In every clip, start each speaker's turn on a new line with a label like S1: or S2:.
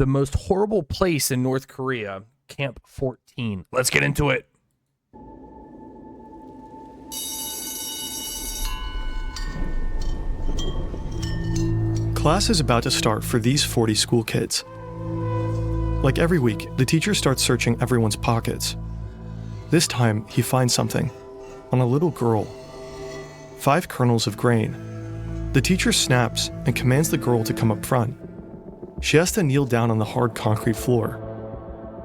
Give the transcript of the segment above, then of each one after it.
S1: the most horrible place in North Korea, Camp 14. Let's get into it.
S2: Class is about to start for these 40 school kids. Like every week, the teacher starts searching everyone's pockets. This time, he finds something on a little girl. 5 kernels of grain. The teacher snaps and commands the girl to come up front. She has to kneel down on the hard concrete floor.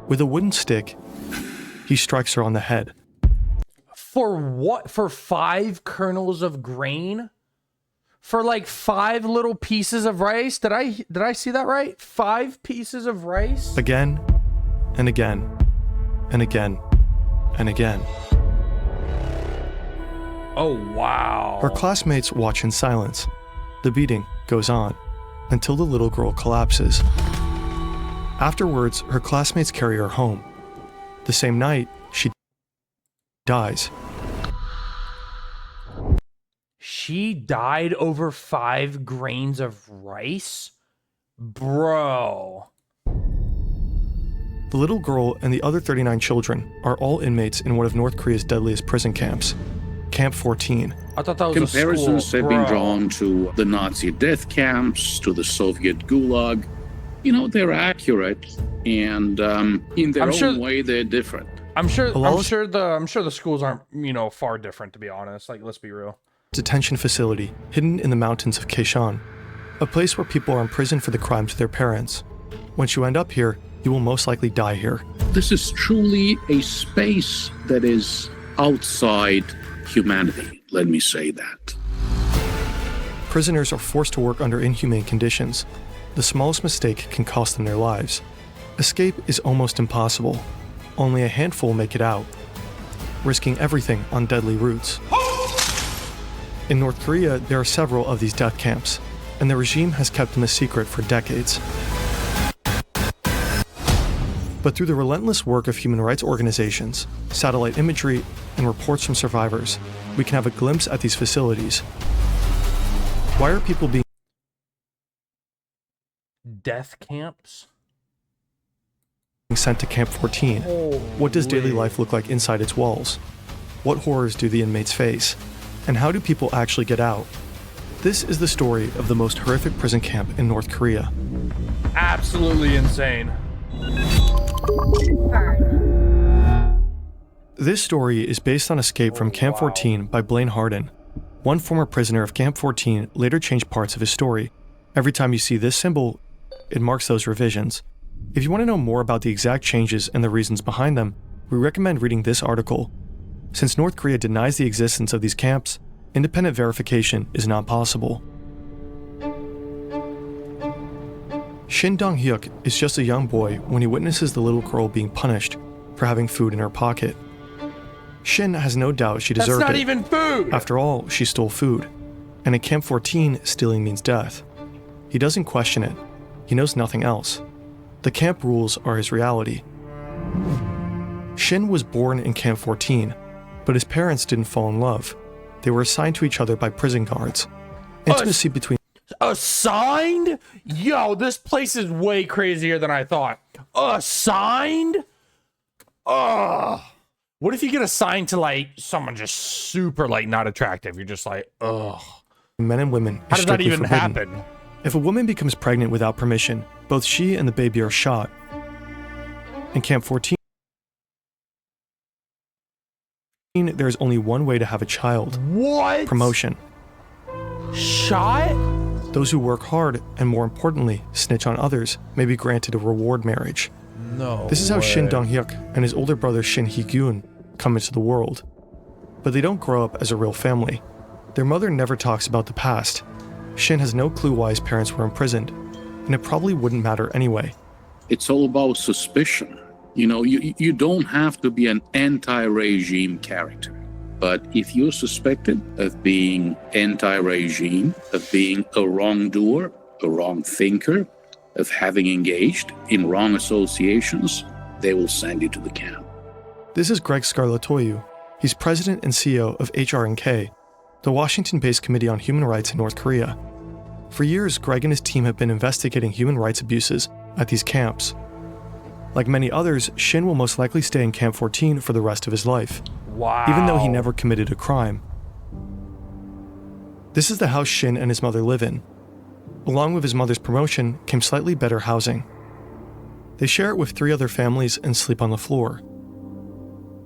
S2: With a wooden stick, he strikes her on the head.
S1: For what? For 5 kernels of grain? For like 5 little pieces of rice? Did I see that right? 5 pieces of rice?
S2: Again, and again, and again, and again.
S1: Oh, wow.
S2: Her classmates watch in silence. The beating goes on until the little girl collapses. Afterwards, her classmates carry her home. The same night, she dies.
S1: She died over 5 grains of rice? Bro.
S2: The little girl and the other 39 children are all inmates in one of North Korea's deadliest prison camps, Camp 14.
S1: I thought that was
S3: Comparisons
S1: a school,
S3: have been drawn to the Nazi death camps, to the Soviet Gulag. You know, they're accurate, and in their own way, they're different.
S1: I'm sure the schools aren't, far different, to be honest. Like, let's be real.
S2: Detention facility hidden in the mountains of Kaeshan, a place where people are imprisoned for the crimes of their parents. Once you end up here, you will most likely die here.
S3: This is truly a space that is outside humanity, let me say that.
S2: Prisoners are forced to work under inhumane conditions. The smallest mistake can cost them their lives. Escape is almost impossible. Only a handful make it out, risking everything on deadly routes. In North Korea, there are several of these death camps, and the regime has kept them a secret for decades. But through the relentless work of human rights organizations, satellite imagery, and reports from survivors, we can have a glimpse at these facilities. Why are people being
S1: death camps
S2: sent to Camp 14? What does daily life look like inside its walls? What horrors do the inmates face? And how do people actually get out? This is the story of the most horrific prison camp in North Korea.
S1: Absolutely insane.
S2: This story is based on Escape from Camp 14 by Blaine Harden. One former prisoner of Camp 14 later changed parts of his story. Every time you see this symbol, it marks those revisions. If you want to know more about the exact changes and the reasons behind them, we recommend reading this article. Since North Korea denies the existence of these camps, independent verification is not possible. Shin Dong-hyuk is just a young boy when he witnesses the little girl being punished for having food in her pocket. Shin has no doubt she deserved it.
S1: That's not even food!
S2: After all, she stole food. And in Camp 14, stealing means death. He doesn't question it. He knows nothing else. The camp rules are his reality. Shin was born in Camp 14, but his parents didn't fall in love. They were assigned to each other by prison guards. Intimacy between...
S1: Assigned? Yo, this place is way crazier than I thought. Assigned? Ugh. What if you get assigned to, like, someone just super, like, not attractive? You're just like, ugh.
S2: Men and women
S1: How
S2: is
S1: does that
S2: strictly
S1: even
S2: forbidden.
S1: happen?
S2: If a woman becomes pregnant without permission, both she and the baby are shot. In Camp 14, there's only one way to have a child.
S1: What?
S2: Promotion.
S1: Shot?
S2: Those who work hard, and more importantly, snitch on others, may be granted a reward marriage.
S1: No
S2: This is how
S1: way.
S2: Shin Dong-hyuk and his older brother Shin Hee-gyun come into the world. But they don't grow up as a real family. Their mother never talks about the past. Shin has no clue why his parents were imprisoned, and it probably wouldn't matter anyway.
S3: It's all about suspicion. You know, you don't have to be an anti-regime character. But if you're suspected of being anti-regime, of being a wrongdoer, a wrong thinker, of having engaged in wrong associations, they will send you to the camp.
S2: This is Greg Scarlatoiu. He's president and CEO of HRNK, the Washington-based Committee on Human Rights in North Korea. For years, Greg and his team have been investigating human rights abuses at these camps. Like many others, Shin will most likely stay in Camp 14 for the rest of his life,
S1: Wow.
S2: even though he never committed a crime. This is the house Shin and his mother live in. Along with his mother's promotion came slightly better housing. They share it with 3 other families and sleep on the floor.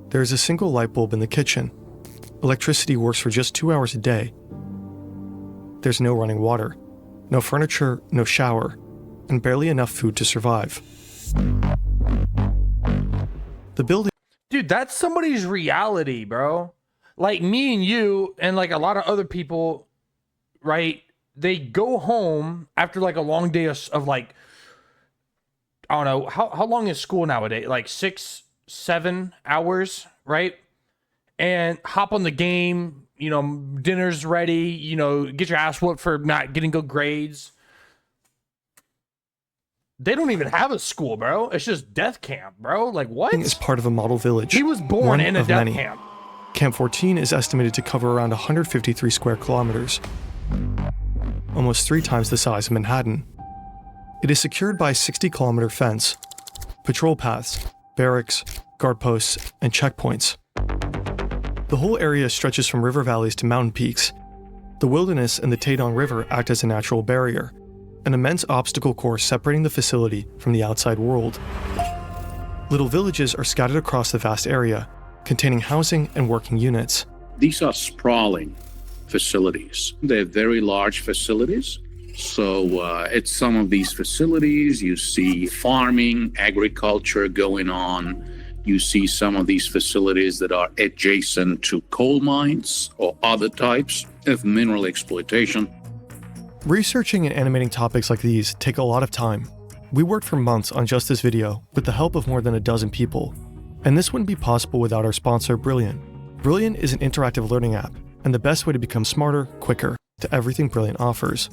S2: There is a single light bulb in the kitchen. Electricity works for just 2 hours a day. There's no running water, no furniture, no shower, and barely enough food to survive. The building...
S1: Dude, that's somebody's reality, bro. Like me and you and like a lot of other people, right? They go home after like a long day of like, I don't know, how long is school nowadays? Like 6-7 hours, right? And hop on the game, you know, dinner's ready, you know, get your ass whooped for not getting good grades. They don't even have a school, bro. It's just death camp, bro. Like, what?
S2: is part of a model village.
S1: He was born
S2: one
S1: in a
S2: of
S1: death
S2: many.
S1: camp.
S2: Camp 14 is estimated to cover around 153 square kilometers, almost 3 times the size of Manhattan. It is secured by a 60-kilometer fence, patrol paths, barracks, guard posts, and checkpoints. The whole area stretches from river valleys to mountain peaks. The wilderness and the Taedong River act as a natural barrier, an immense obstacle course separating the facility from the outside world. Little villages are scattered across the vast area, containing housing and working units.
S3: These are sprawling facilities. They're very large facilities. So at some of these facilities, you see farming, agriculture going on. You see some of these facilities that are adjacent to coal mines or other types of mineral exploitation.
S2: Researching and animating topics like these take a lot of time. We worked for months on just this video with the help of more than a dozen people. And this wouldn't be possible without our sponsor, Brilliant. Brilliant is an interactive learning app and the best way to become smarter, quicker, to everything Brilliant offers.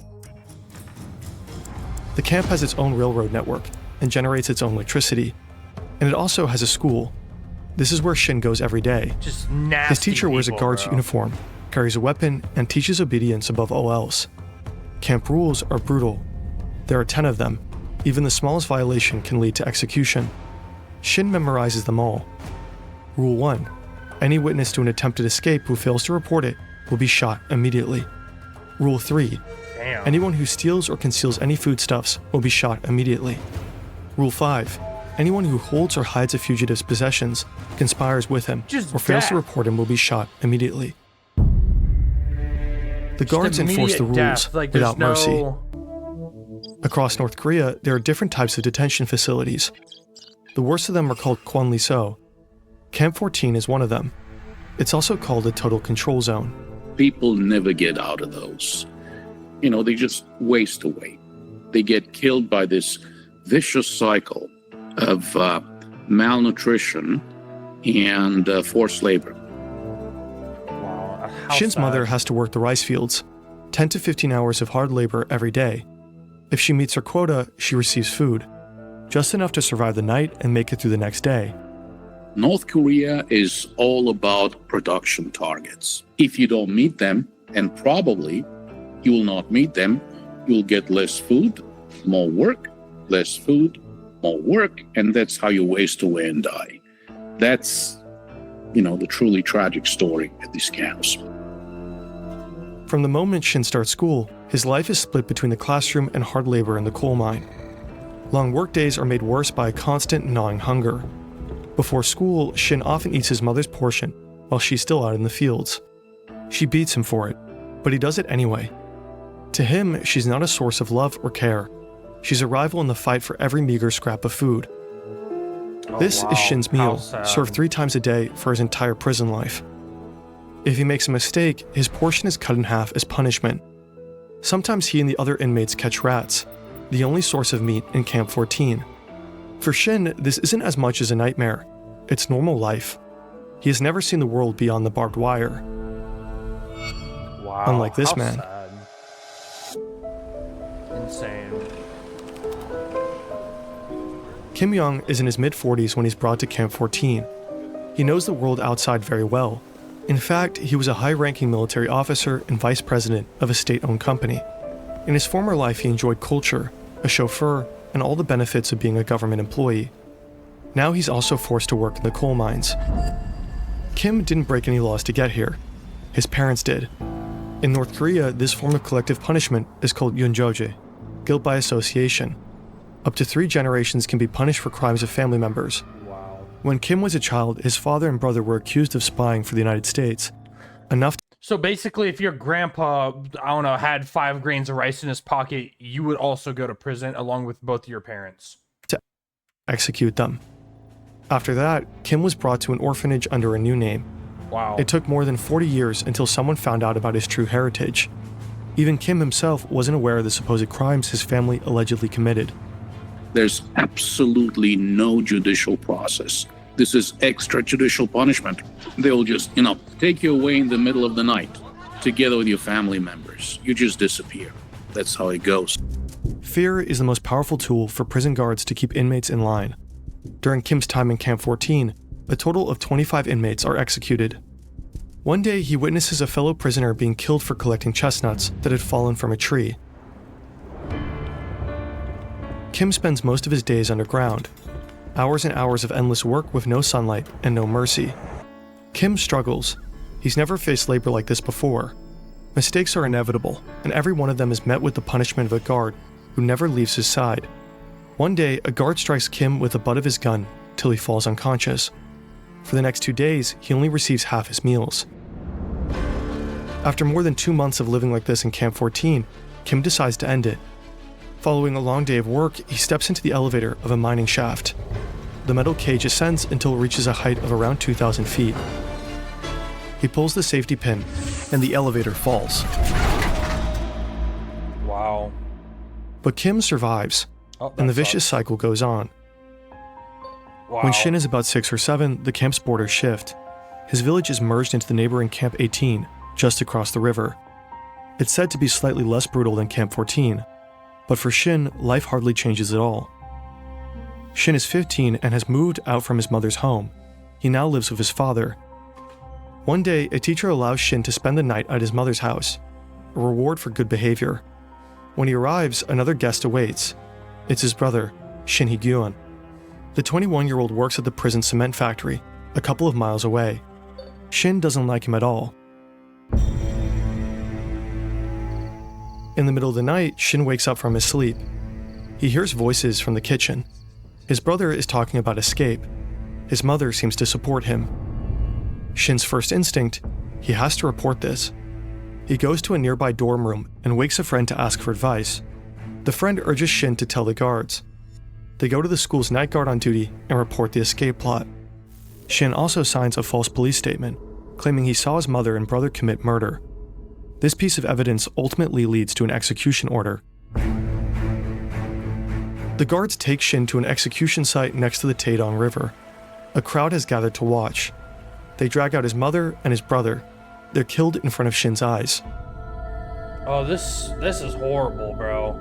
S2: The camp has its own railroad network and generates its own electricity. And it also has a school. This is where Shin goes every day.
S1: Just nasty.
S2: His teacher wears a guard's uniform, carries a weapon, and teaches obedience above all else. Camp rules are brutal. There are 10 of them. Even the smallest violation can lead to execution. Shin memorizes them all. Rule 1. Any witness to an attempted escape who fails to report it will be shot immediately. Rule 3.
S1: Damn.
S2: Anyone who steals or conceals any foodstuffs will be shot immediately. Rule 5. Anyone who holds or hides a fugitive's possessions, conspires with him,
S1: Just
S2: or fails
S1: death.
S2: to report him will be shot immediately. The guards enforce the
S1: immediate
S2: rules
S1: death. Like, there's
S2: without mercy.
S1: no-
S2: Across North Korea, there are different types of detention facilities. The worst of them are called Kwanliso. Camp 14 is one of them. It's also called a total control zone.
S3: People never get out of those. You know, they just waste away. They get killed by this vicious cycle of malnutrition and forced labor.
S1: Wow, how
S2: Shin's
S1: sad.
S2: mother has to work the rice fields, 10 to 15 hours of hard labor every day. If she meets her quota, she receives food, just enough to survive the night and make it through the next day.
S3: North Korea is all about production targets. If you don't meet them, and probably you will not meet them, you'll get less food, more work, less food, more work, and that's how you waste away and die. That's, you know, the truly tragic story at these camps.
S2: From the moment Shin starts school, his life is split between the classroom and hard labor in the coal mine. Long workdays are made worse by a constant gnawing hunger. Before school, Shin often eats his mother's portion while she's still out in the fields. She beats him for it, but he does it anyway. To him, she's not a source of love or care. She's a rival in the fight for every meager scrap of food. This
S1: wow.
S2: is Shin's
S1: How
S2: meal,
S1: sad.
S2: served 3 times a day for his entire prison life. If he makes a mistake, his portion is cut in half as punishment. Sometimes he and the other inmates catch rats, the only source of meat in Camp 14. For Shin, this isn't as much as a nightmare. It's normal life. He has never seen the world beyond the barbed wire.
S1: Wow,
S2: Unlike this
S1: how
S2: man.
S1: sad. Insane.
S2: Kim Young is in his mid-40s when he's brought to Camp 14. He knows the world outside very well. In fact, he was a high-ranking military officer and vice president of a state-owned company. In his former life, he enjoyed culture, a chauffeur, and all the benefits of being a government employee. Now he's also forced to work in the coal mines. Kim didn't break any laws to get here. His parents did. In North Korea, this form of collective punishment is called yunjoje, guilt by association. Up to 3 generations can be punished for crimes of family members.
S1: Wow.
S2: When Kim was a child, his father and brother were accused of spying for the United States. Enough
S1: So basically, if your grandpa, I don't know, had 5 grains of rice in his pocket, you would also go to prison along with both of your parents.
S2: to execute them. After that, Kim was brought to an orphanage under a new name.
S1: Wow.
S2: It took more than 40 years until someone found out about his true heritage. Even Kim himself wasn't aware of the supposed crimes his family allegedly committed.
S3: There's absolutely no judicial process. This is extrajudicial punishment. They'll just, take you away in the middle of the night together with your family members. You just disappear. That's how it goes.
S2: Fear is the most powerful tool for prison guards to keep inmates in line. During Kim's time in Camp 14, a total of 25 inmates are executed. One day, he witnesses a fellow prisoner being killed for collecting chestnuts that had fallen from a tree. Kim spends most of his days underground. Hours and hours of endless work with no sunlight and no mercy. Kim struggles. He's never faced labor like this before. Mistakes are inevitable, and every one of them is met with the punishment of a guard who never leaves his side. One day, a guard strikes Kim with the butt of his gun till he falls unconscious. For the next 2 days, he only receives half his meals. After more than 2 months of living like this in Camp 14, Kim decides to end it. Following a long day of work, he steps into the elevator of a mining shaft. The metal cage ascends until it reaches a height of around 2,000 feet. He pulls the safety pin, and the elevator falls.
S1: Wow.
S2: But Kim survives,
S1: Oh,
S2: and the
S1: that
S2: vicious
S1: sucks.
S2: cycle goes on.
S1: Wow.
S2: When Shin is about 6 or 7, the camp's borders shift. His village is merged into the neighboring Camp 18, just across the river. It's said to be slightly less brutal than Camp 14, but for Shin, life hardly changes at all. Shin is 15 and has moved out from his mother's home. He now lives with his father. One day, a teacher allows Shin to spend the night at his mother's house, a reward for good behavior. When he arrives, another guest awaits. It's his brother, Shin Hee-gyun. The 21-year-old works at the prison cement factory, a couple of miles away. Shin doesn't like him at all. In the middle of the night, Shin wakes up from his sleep. He hears voices from the kitchen. His brother is talking about escape. His mother seems to support him. Shin's first instinct, he has to report this. He goes to a nearby dorm room and wakes a friend to ask for advice. The friend urges Shin to tell the guards. They go to the school's night guard on duty and report the escape plot. Shin also signs a false police statement, claiming he saw his mother and brother commit murder. This piece of evidence ultimately leads to an execution order. The guards take Shin to an execution site next to the Taedong River. A crowd has gathered to watch. They drag out his mother and his brother. They're killed in front of Shin's eyes.
S1: Oh, this is horrible, bro.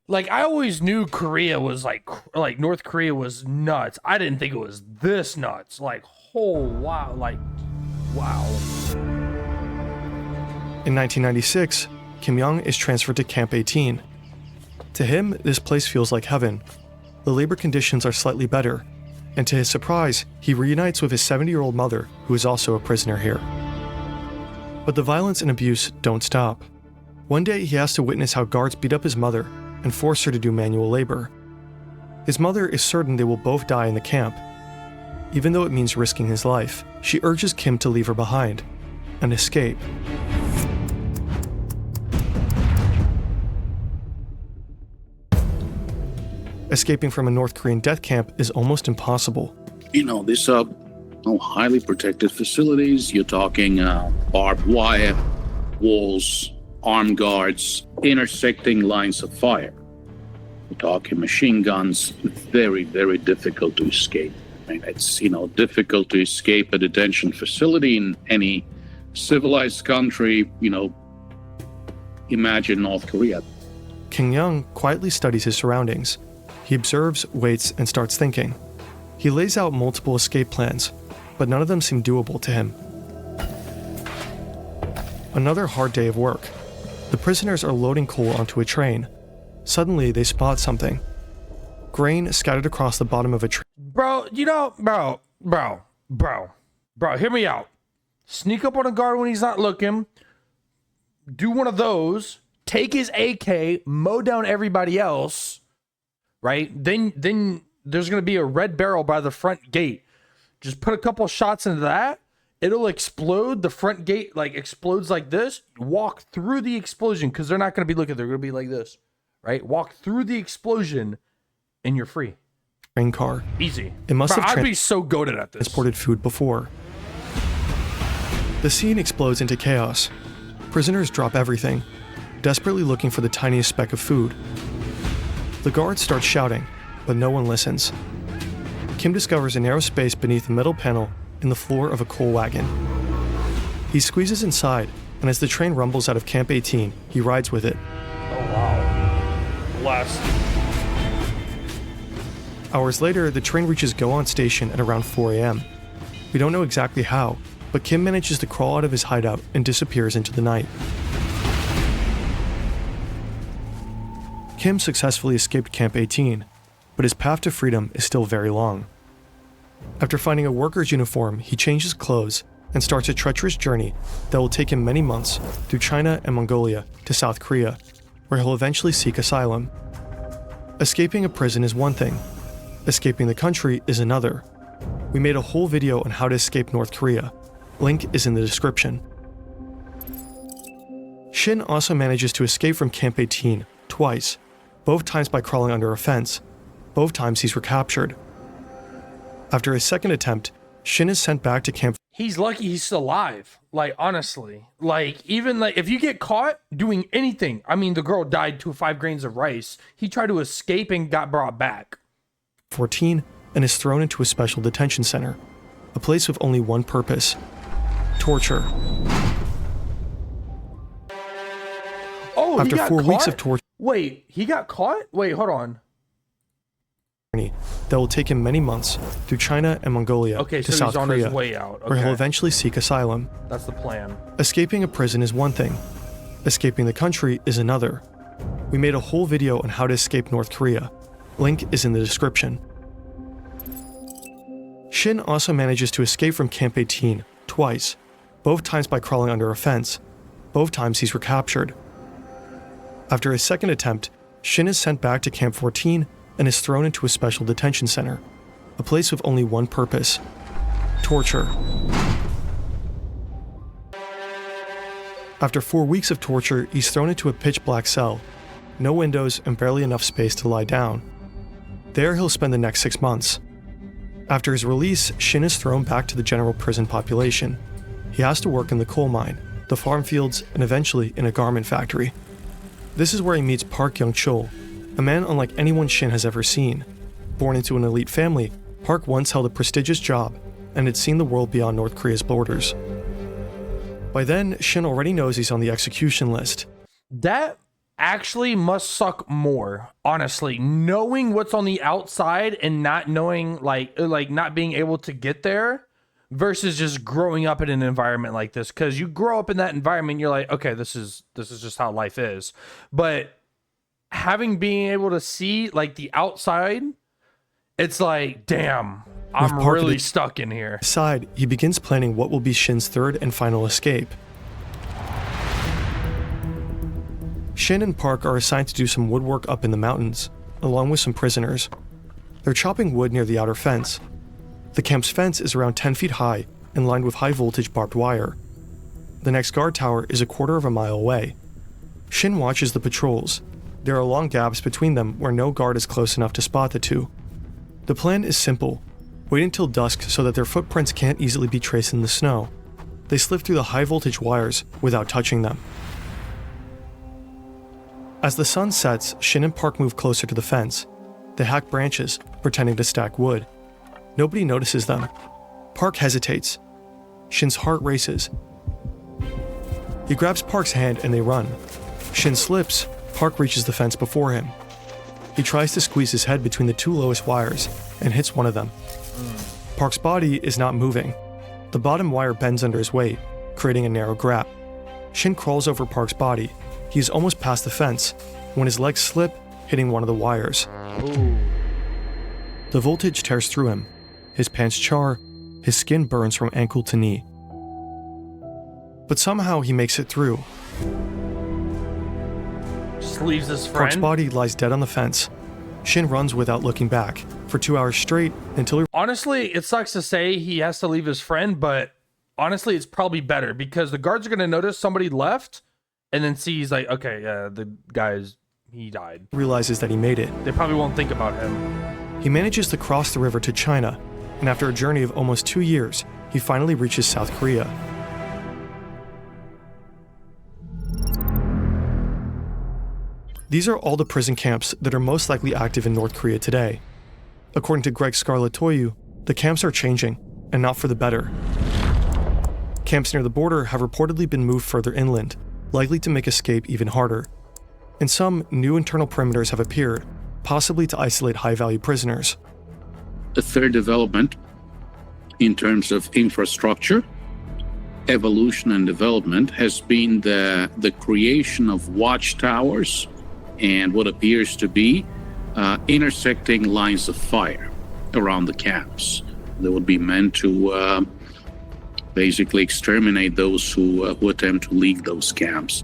S1: Like, I always knew Korea was like North Korea was nuts. I didn't think it was this nuts. Like, oh wow, wow.
S2: In 1996, Kim Young is transferred to Camp 18. To him, this place feels like heaven. The labor conditions are slightly better, and to his surprise, he reunites with his 70-year-old mother, who is also a prisoner here. But the violence and abuse don't stop. One day, he has to witness how guards beat up his mother and force her to do manual labor. His mother is certain they will both die in the camp. Even though it means risking his life, she urges Kim to leave her behind and escape. Escaping from a North Korean death camp is almost impossible.
S3: These are highly protected facilities. You're talking barbed wire, walls, armed guards, intersecting lines of fire. We're talking machine guns. Very, very difficult to escape. I mean, it's, difficult to escape a detention facility in any civilized country, imagine North Korea.
S2: Kim Young quietly studies his surroundings. He observes, waits, and starts thinking. He lays out multiple escape plans, but none of them seem doable to him. Another hard day of work. The prisoners are loading coal onto a train. Suddenly, they spot something. Grain scattered across the bottom of a tree.
S1: Bro, hear me out. Sneak up on a guard when he's not looking. Do one of those. Take his AK, mow down everybody else, right? Then there's going to be a red barrel by the front gate. Just put a couple shots into that. It'll explode. The front gate like explodes like this. Walk through the explosion because they're not going to be looking. They're going to be like this, right? Walk through the explosion and you're free.
S2: Train car.
S1: Easy.
S2: It must
S1: Bro,
S2: have
S1: I'd be so goated at this.
S2: transported food before. The scene explodes into chaos. Prisoners drop everything, desperately looking for the tiniest speck of food. The guards start shouting, but no one listens. Kim discovers a narrow space beneath a metal panel in the floor of a coal wagon. He squeezes inside, and as the train rumbles out of Camp 18, he rides with it.
S1: Oh, wow. Bless.
S2: Hours later, the train reaches Goan Station at around 4 a.m. We don't know exactly how, but Kim manages to crawl out of his hideout and disappears into the night. Kim successfully escaped Camp 18, but his path to freedom is still very long. After finding a worker's uniform, he changes clothes and starts a treacherous journey that will take him many months through China and Mongolia to South Korea, where he'll eventually seek asylum. Escaping a prison is one thing. Escaping the country is another. We made a whole video on how to escape North Korea. Link is in the description. Shin also manages to escape from Camp 18 twice, both times by crawling under a fence. Both times he's recaptured. After his second attempt, Shin is sent back to Camp.
S1: He's lucky he's still alive. Like, honestly. Like, even like if you get caught doing anything, I mean, the girl died to 5 grains of rice. He tried to escape and got brought back.
S2: 14 and is thrown into a special detention center, a place with only one purpose: torture.
S1: Oh,
S2: After
S1: he got
S2: 4
S1: caught?
S2: weeks of torture,
S1: Wait, he got caught? Wait, hold on.
S2: that will take him many months through China and Mongolia
S1: Okay,
S2: to
S1: so
S2: South
S1: he's on
S2: Korea,
S1: his way out.
S2: where he'll
S1: Okay,
S2: eventually seek asylum.
S1: that's the plan.
S2: Escaping a prison is one thing. Escaping the country is another. We made a whole video on how to escape North Korea. Link is in the description. Shin also manages to escape from Camp 18 twice, both times by crawling under a fence. Both times he's recaptured. After his second attempt, Shin is sent back to Camp 14 and is thrown into a special detention center, a place with only one purpose: torture. After 4 weeks of torture, he's thrown into a pitch-black cell, no windows and barely enough space to lie down. There he'll spend the next 6 months. After his release, Shin is thrown back to the general prison population. He has to work in the coal mine, the farm fields, and eventually in a garment factory. This is where he meets Park Young-chul, a man unlike anyone Shin has ever seen. Born into an elite family, Park once held a prestigious job and had seen the world beyond North Korea's borders. By then, Shin already knows he's on the execution list.
S1: That actually must suck more, honestly. Knowing what's on the outside and not knowing, like not being able to get there versus just growing up in an environment like this. Because you grow up in that environment, you're like, okay, this is just how life is. But being able to see like the outside, it's like, damn, I'm really stuck in here.
S2: Aside, he begins planning what will be Shin's third and final escape. Shin and Park are assigned to do some woodwork up in the mountains, along with some prisoners. They're chopping wood near the outer fence. The camp's fence is around 10 feet high and lined with high-voltage barbed wire. The next guard tower is a quarter of a mile away. Shin watches the patrols. There are long gaps between them where no guard is close enough to spot the two. The plan is simple. Wait until dusk so that their footprints can't easily be traced in the snow. They slip through the high-voltage wires without touching them. As the sun sets, Shin and Park move closer to the fence. They hack branches, pretending to stack wood. Nobody notices them. Park hesitates. Shin's heart races. He grabs Park's hand and they run. Shin slips. Park reaches the fence before him. He tries to squeeze his head between the two lowest wires and hits one of them. Park's body is not moving. The bottom wire bends under his weight, creating a narrow gap. Shin crawls over Park's body. He is almost past the fence when his legs slip hitting one of the wires.
S1: Ooh.
S2: The voltage tears through him. His pants char, his skin burns from ankle to knee. But somehow he makes it through.
S1: Just leaves his
S2: Park's
S1: friend.
S2: body lies dead on the fence. Shin runs without looking back for 2 hours straight until he
S1: Honestly, it sucks to say he has to leave his friend, but honestly, it's probably better because the guards are going to notice somebody left and then sees like, okay, yeah, the he died.
S2: realizes that he made it.
S1: They probably won't think about him.
S2: He manages to cross the river to China, and after a journey of almost 2 years, he finally reaches South Korea. These are all the prison camps that are most likely active in North Korea today. According to Greg Scarlatoiu, the camps are changing, and not for the better. Camps near the border have reportedly been moved further inland, likely to make escape even harder. And some new internal perimeters have appeared, possibly to isolate high-value prisoners.
S3: The third development in terms of infrastructure, evolution and development has been the creation of watchtowers and what appears to be intersecting lines of fire around the camps that would be meant to basically exterminate those who attempt to leave those camps.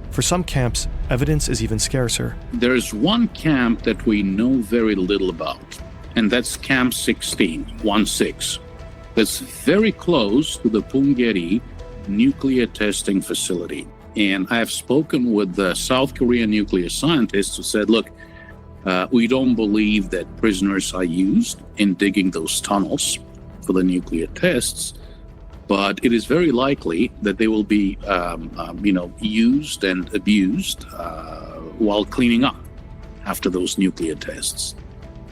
S2: For some camps, evidence is even scarcer.
S3: There's one camp that we know very little about, and that's Camp 16, 1-6. That's very close to the Punggye-ri nuclear testing facility. And I have spoken with the South Korean nuclear scientists who said, look, we don't believe that prisoners are used in digging those tunnels for the nuclear tests, but it is very likely that they will be, used and abused while cleaning up after those nuclear tests.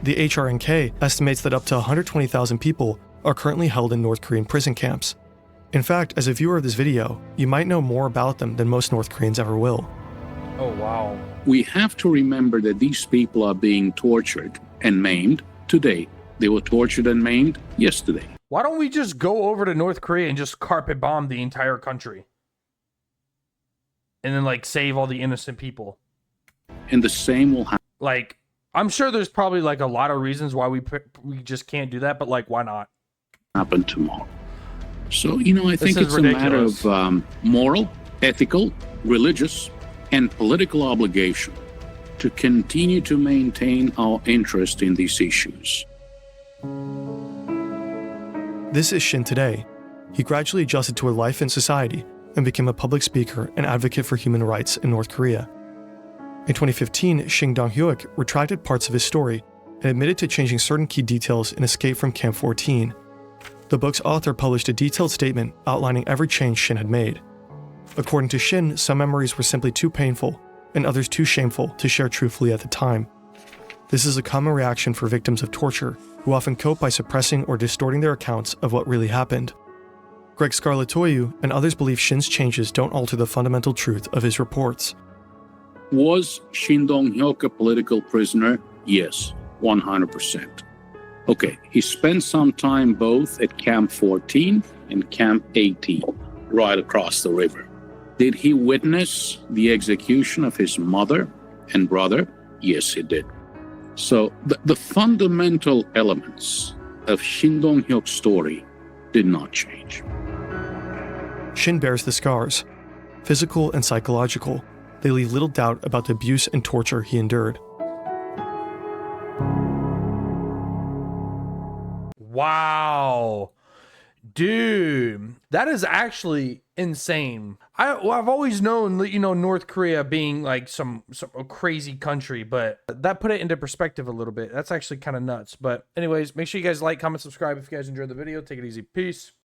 S2: The HRNK estimates that up to 120,000 people are currently held in North Korean prison camps. In fact, as a viewer of this video, you might know more about them than most North Koreans ever will.
S1: Oh, wow.
S3: We have to remember that these people are being tortured and maimed today. They were tortured and maimed yesterday.
S1: Why don't we just go over to North Korea and just carpet bomb the entire country? And then, like, save all the innocent people.
S3: And the same will
S1: Like, I'm sure there's probably, like, a lot of reasons why we just can't do that, but, like, why not?
S3: happen tomorrow. So, I think
S1: is
S3: it's
S1: ridiculous.
S3: a matter of moral, ethical, religious, and political obligation to continue to maintain our interest in these issues.
S2: This is Shin today. He gradually adjusted to a life in society and became a public speaker and advocate for human rights in North Korea. In 2015, Shin Dong-hyuk retracted parts of his story and admitted to changing certain key details in Escape from Camp 14. The book's author published a detailed statement outlining every change Shin had made. According to Shin, some memories were simply too painful and others too shameful to share truthfully at the time. This is a common reaction for victims of torture, who often cope by suppressing or distorting their accounts of what really happened. Greg Scarlatoiu and others believe Shin's changes don't alter the fundamental truth of his reports.
S3: Was Shin Dong-hyuk a political prisoner? Yes, 100%. Okay, he spent some time both at Camp 14 and Camp 18, right across the river. Did he witness the execution of his mother and brother? Yes, he did. So the fundamental elements of Shin Dong-hyuk's story did not change.
S2: Shin bears the scars, physical and psychological. They leave little doubt about the abuse and torture he endured.
S1: Wow. Dude, that is actually insane. I've always known, North Korea being like some a crazy country, but that put it into perspective a little bit. That's actually kind of nuts. But anyways, make sure you guys like, comment, subscribe if you guys enjoyed the video. Take it easy. Peace.